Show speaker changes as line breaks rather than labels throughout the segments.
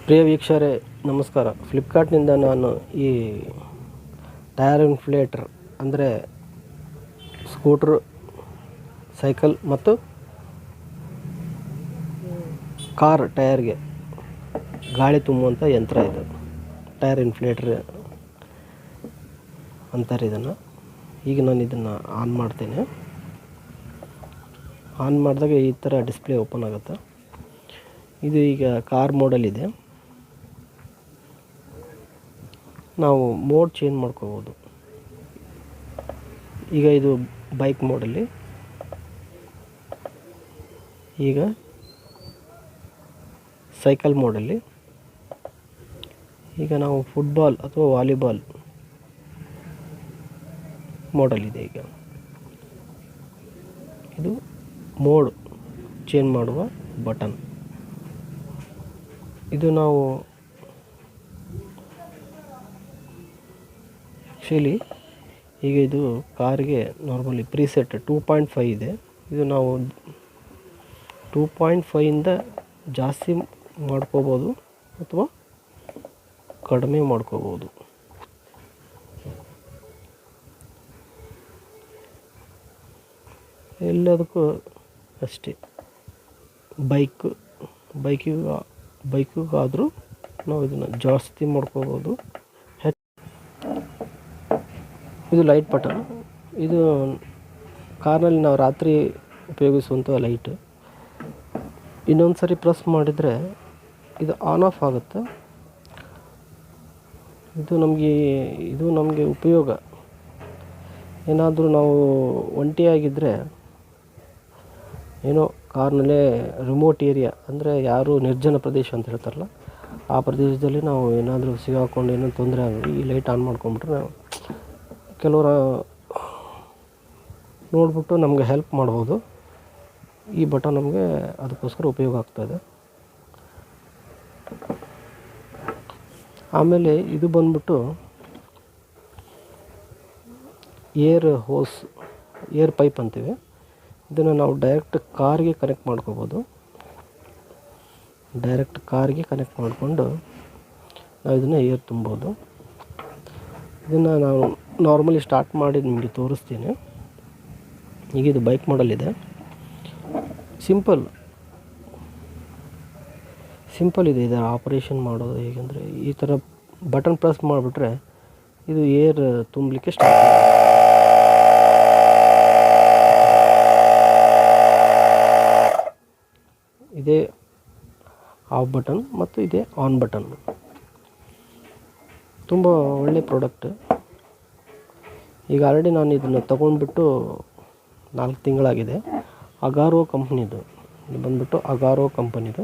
ಪ್ರಿಯ ವೀಕ್ಷಕರೇ ನಮಸ್ಕಾರ. ಫ್ಲಿಪ್ಕಾರ್ಟ್ನಿಂದ ನಾನು ಈ ಟೈರ್ ಇನ್ಫ್ಲೇಟರ್ ಅಂದರೆ ಸ್ಕೂಟ್ರ್, ಸೈಕಲ್ ಮತ್ತು ಕಾರ್ ಟೈರ್ಗೆ ಗಾಳಿ ತುಂಬುವಂಥ ಯಂತ್ರ ಇದು. ಟೈರ್ ಇನ್ಫ್ಲೇಟರ್ ಅಂತಾರೆ ಇದನ್ನು. ಈಗ ನಾನು ಇದನ್ನು ಆನ್ ಮಾಡ್ತೇನೆ. ಆನ್ ಮಾಡಿದಾಗ ಈ ಥರ ಡಿಸ್ಪ್ಲೇ ಓಪನ್ ಆಗುತ್ತೆ. ಇದು ಈಗ ಕಾರ್ ಮೋಡಲ್ಲಿದೆ. ನಾವು ಮೋಡ್ ಚೇಂಜ್ ಮಾಡ್ಕೋಬೋದು. ಈಗ ಇದು ಬೈಕ್ ಮೋಡಲ್ಲಿ, ಈಗ ಸೈಕಲ್ ಮೋಡಲ್ಲಿ, ಈಗ ನಾವು ಫುಟ್ಬಾಲ್ ಅಥವಾ ವಾಲಿಬಾಲ್ ಮೋಡಲ್ಲಿದೆ. ಈಗ ಇದು ಮೋಡ್ ಚೇಂಜ್ ಮಾಡುವ ಬಟನ್. ಇದು ನಾವು ಆ್ಯಕ್ಚುಲಿ ಈಗ ಇದು ಕಾರ್ಗೆ ನಾರ್ಮಲಿ ಪ್ರೀಸೆಟ್ 2.5 ಇದೆ. ಇದು ನಾವು 2.5ಇಂದ ಜಾಸ್ತಿ ಮಾಡ್ಕೋಬೋದು ಅಥವಾ ಕಡಿಮೆ ಮಾಡ್ಕೋಬೋದು. ಎಲ್ಲದಕ್ಕೂ ಅಷ್ಟೇ. ಬೈಕಿಗಾದರೂ ನಾವು ಇದನ್ನು ಜಾಸ್ತಿ ಮಾಡ್ಕೋಬೋದು. ಇದು ಲೈಟ್ ಬಟನ್. ಇದು ಕಾರ್ನಲ್ಲಿ ನಾವು ರಾತ್ರಿ ಉಪಯೋಗಿಸುವಂಥ ಲೈಟ್. ಇನ್ನೊಂದು ಸರಿ ಪ್ರೆಸ್ ಮಾಡಿದರೆ ಇದು ಆನ್ ಆಫ್ ಆಗುತ್ತೆ. ಇದು ನಮಗೆ ಉಪಯೋಗ. ಏನಾದರೂ ನಾವು ಒಂಟಿಯಾಗಿದ್ದರೆ, ಏನೋ ಕಾರ್ನಲ್ಲೇ ರಿಮೋಟ್ ಏರಿಯಾ ಅಂದರೆ ಯಾರು ನಿರ್ಜನ ಪ್ರದೇಶ ಅಂತ ಹೇಳ್ತಾರಲ್ಲ, ಆ ಪ್ರದೇಶದಲ್ಲಿ ನಾವು ಏನಾದರೂ ಸಿಗಾಕೊಂಡು ಏನೋ ತೊಂದರೆ ಆಗಿ ಈ ಲೈಟ್ ಆನ್ ಮಾಡ್ಕೊಂಬಿಟ್ರೆ ನಾವು ಕೆಲವರು ನೋಡಿಬಿಟ್ಟು ನಮಗೆ ಹೆಲ್ಪ್ ಮಾಡ್ಬೋದು. ಈ ಬಟನ್ ನಮಗೆ ಅದಕ್ಕೋಸ್ಕರ ಉಪಯೋಗ ಆಗ್ತಾಯಿದೆ. ಆಮೇಲೆ ಇದು ಬಂದ್ಬಿಟ್ಟು ಏರ್ ಪೈಪ್ ಅಂತೀವಿ. ಇದನ್ನು ನಾವು ಡೈರೆಕ್ಟ್ ಕಾರ್ಗೆ ಕನೆಕ್ಟ್ ಮಾಡ್ಕೋಬೋದು. ಡೈರೆಕ್ಟ್ ಕಾರ್ಗೆ ಕನೆಕ್ಟ್ ಮಾಡಿಕೊಂಡು ನಾವು ಇದನ್ನು ಏರ್ ತುಂಬೋದು. ಇದನ್ನು ನಾವು ನಾರ್ಮಲಿ ಸ್ಟಾರ್ಟ್ ಮಾಡಿ ನಿಮಗೆ ತೋರಿಸ್ತೀನಿ. ಈಗ ಇದು ಬೈಕ್ ಮಾಡಲಿದೆ. ಸಿಂಪಲ್ ಇದೆ ಇದರ ಆಪರೇಷನ್ ಮಾಡೋದು. ಹೇಗೆಂದರೆ ಈ ಥರ ಬಟನ್ ಪ್ರೆಸ್ ಮಾಡಿಬಿಟ್ರೆ ಇದು ಏರ್ ತುಂಬಲಿಕ್ಕೆ ಸ್ಟಾರ್ಟ್ ಆಗುತ್ತೆ. ಇದೇ ಆಫ್ ಬಟನ್ ಮತ್ತು ಇದೇ ಆನ್ ಬಟನ್. ತುಂಬ ಒಳ್ಳೆ ಪ್ರಾಡಕ್ಟ್. ಈಗ ಆಲ್ರೆಡಿ ನಾನು ಇದನ್ನು ತೊಗೊಂಡ್ಬಿಟ್ಟು 4 ತಿಂಗಳಾಗಿದೆ. ಅಗಾರೋ ಕಂಪ್ನಿದು. ಇದು ಬಂದ್ಬಿಟ್ಟು ಅಗಾರೋ ಕಂಪನಿದು.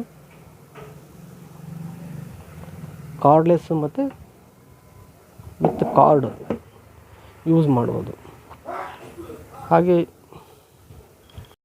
ಕಾರ್ಡ್ಲೆಸ್ ಮತ್ತು ವಿತ್ ಕಾರ್ಡ್ ಯೂಸ್ ಮಾಡ್ಬೋದು. ಹಾಗೆ